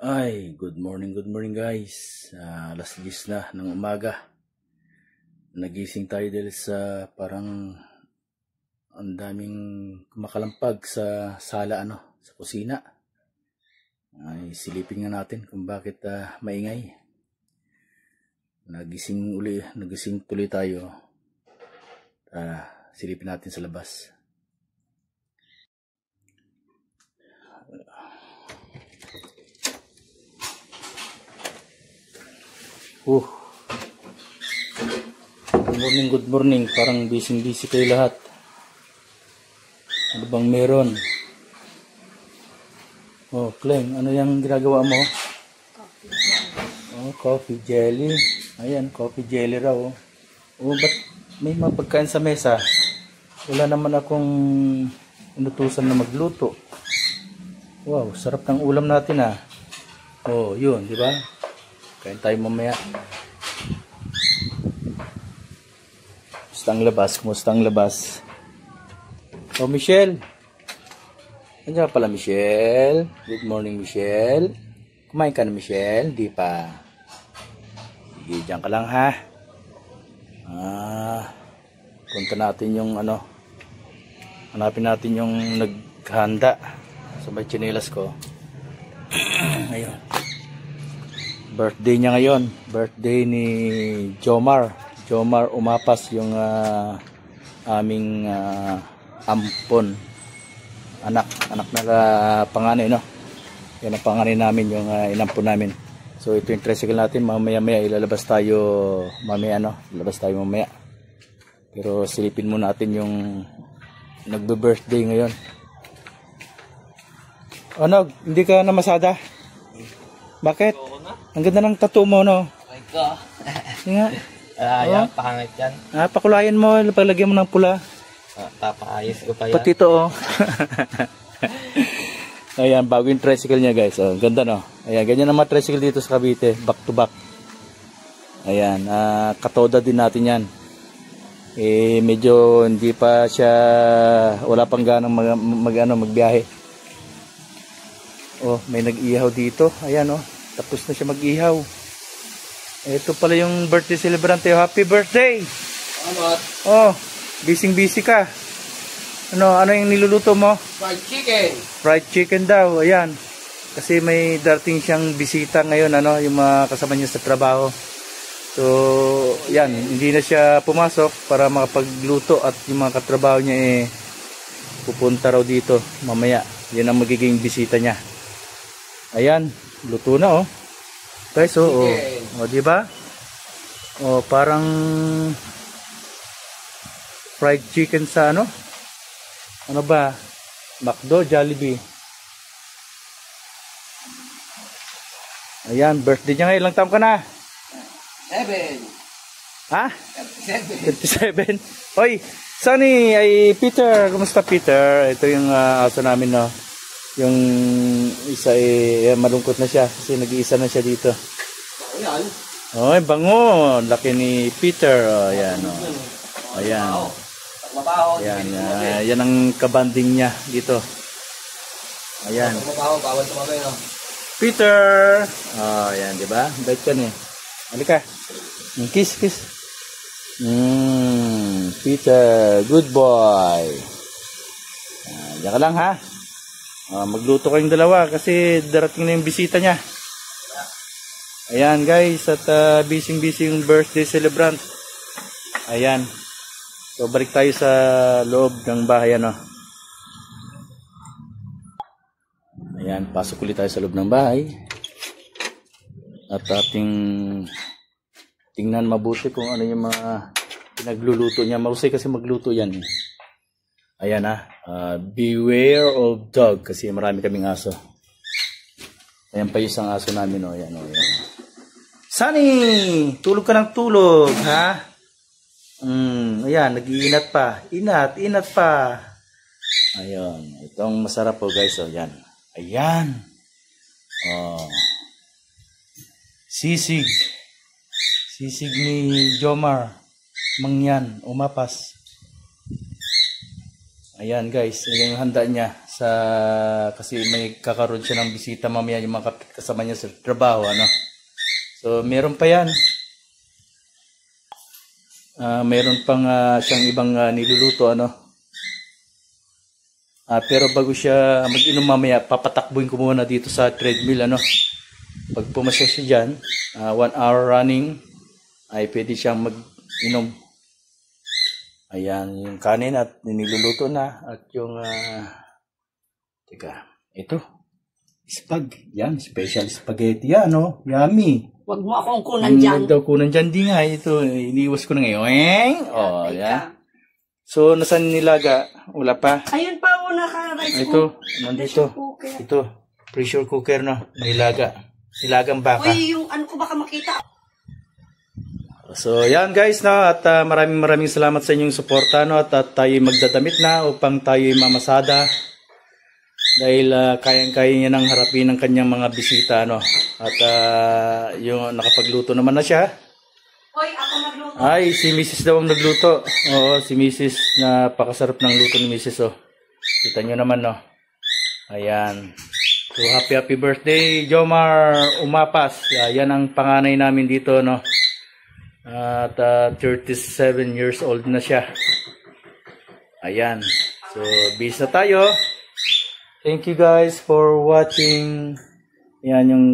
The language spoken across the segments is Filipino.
Good morning guys. Alas 10 na ng umaga. Nagising tayo dahil sa parang ang daming kumakalampag sa sala sa kusina. Silipin nga natin kung bakit maingay. Nagising tuloy tayo. Silipin natin sa labas. Good morning. Parang busy kayo lahat. Ano bang meron? Clem, ano yung ginagawa mo? Coffee jelly. Ayan, coffee jelly raw. Ba't may mga pagkain sa mesa? Wala naman akong inutusan na magluto. Wow, sarap ng ulam natin yun, di ba? Kain tayo mamaya. Kumusta ang labas? Michelle. Andiyan pala, Michelle. Good morning, Michelle. Kumain ka na, Michelle? Di pa. Sige, dyan ka lang, ha? Punta natin yung hanapin natin yung naghanda sa may tsinelas ko. Ayun. Birthday niya ngayon. Birthday ni Jomar Umapas, yung aming ampon. Anak na panganay, no? Yan ang panganay namin, yung inampon namin. So ito yung tricycle natin. Mamaya ilalabas tayo mamaya. Pero silipin mo natin yung nagbe-birthday ngayon. Hindi ka namasada? Bakit? Ang ganda ng tattoo mo, no? Nga. Pangit yan. Pakulayan mo, palagyan mo ng pula. Papaayos ko pa yan. Pati ito, Ayan, bago yung tricycle niya, guys. Ganda, no? Ayan, ganyan naman tricycle dito sa Cavite. Back to back. Ayan, katoda din natin yan. Medyo hindi pa siya, wala pang ganang magbiyahe. May nag-ihaw dito. Ayan, tapos na siya mag-ihaw. Ito pala yung birthday celebrant. Happy birthday! Salamat. Busy ka. Ano yung niluluto mo? Fried chicken. Fried chicken daw. Ayan. Kasi may darating siyang bisita ngayon, yung mga kasama niya sa trabaho. So, yan. Hindi na siya pumasok para makapagluto at yung mga katrabaho niya pupunta raw dito mamaya. Yan ang magiging bisita niya. Ayan. Luto na, guys, di ba? Parang fried chicken sa ano ba? McDo, Jollibee. Ayan, birthday niya ngayon. Ilang taon ka na? 7. Ha? 57. Oy, Sunny, Peter. Kumusta, Peter? Ito yung aso namin, no? Yung isa malungkot na siya kasi nag-iisa na siya dito. Ayan. Bango. Laki ni Peter. Ayan, Ayan. Ayan. Yan ang kabanding niya dito. Ayan. Bawal tumabay, no? Peter. Ayan, di ba? Bait ka niya. Halika. Kiss. Peter, good boy. Diyan ka lang, ha? Magluto kayong dalawa kasi darating na yung bisita niya. Ayan, guys, at busy yung birthday celebrant. Ayan. So balik tayo sa loob ng bahay, Ayan, pasok ulit tayo sa loob ng bahay. At ating tingnan mabuti kung ano yung mga pinagluluto niya. Mahusay kasi magluto yan. Ayan, beware of dog kasi marami kaming aso. Ayan pa yung isang aso namin, Ayan. Sunny! Tulog ka ng tulog, ha? Ayan, nag-iinat pa. Inat pa. Ayun, itong masarap po, guys. Ayan. Sisig ni Jomar Mangyan Umapas. Ayan, guys, yung handa niya. kasi may kakaroon siya ng bisita mamaya yung mga kasama niya sa trabaho, ano. So meron pa yan. Meron pang siyang ibang niluluto, ano. Pero bago siya mag-inom mamaya, papatakbuhin ko muna dito sa treadmill, ano. Pag pumasya siya dyan, 1 hour running, ay pwede siyang mag-inom. Ayan, yung kanin at niluluto na. At yung, ito. Yan, special spaghetti yan, no? Yummy. Huwag mo akong kunan dyan. Huwag daw kunan dyan. Di nga, ito, iniwas ko na ngayon. Oh, yan. So, nasan nilaga? Wala pa. Ayun pa, naka-rice Ito, nandito. Ito, pressure cooker, no? Nilaga. Nilagang baka. Uy, yung ano ko baka makita. So, yan guys, no? At maraming salamat sa inyong suporta, no? At tayo magdadamit na upang tayo mamasada. Dahil kayang-kaya niya nang harapin ang kanyang mga bisita, no? At yung nakapagluto naman na siya. Hoy, ako magluto. Ay, si Mrs. daw ang nagluto. Oo, si Mrs. Napakasarap ng luto ni Mrs. Oh. Kita nyo naman, no? Ayan. So, happy birthday, Jomar Umapas. Yan ang panganay namin dito, no? At 37 years old na siya. Ayan. So, bis na tayo. Thank you guys for watching. Ayan yung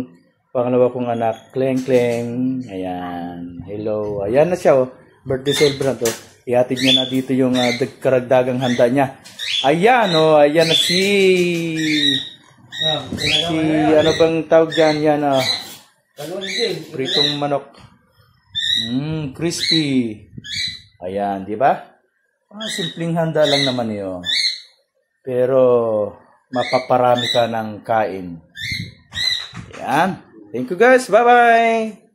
pangalawa kong anak, Kleng Kleng. Ayan. Hello. Ayan na siya, oh. Birthday celebrant, oh. Ihatid niya na dito yung karagdagang handa niya. Ayan, oh. Ayan na si ano bang tawag dyan? Yan, oh. Pritong manok. Crispy. Ayan, di ba? Simpleng handa lang naman yun. Pero mapaparami ka ng kain. Ayan. Thank you guys. Bye-bye.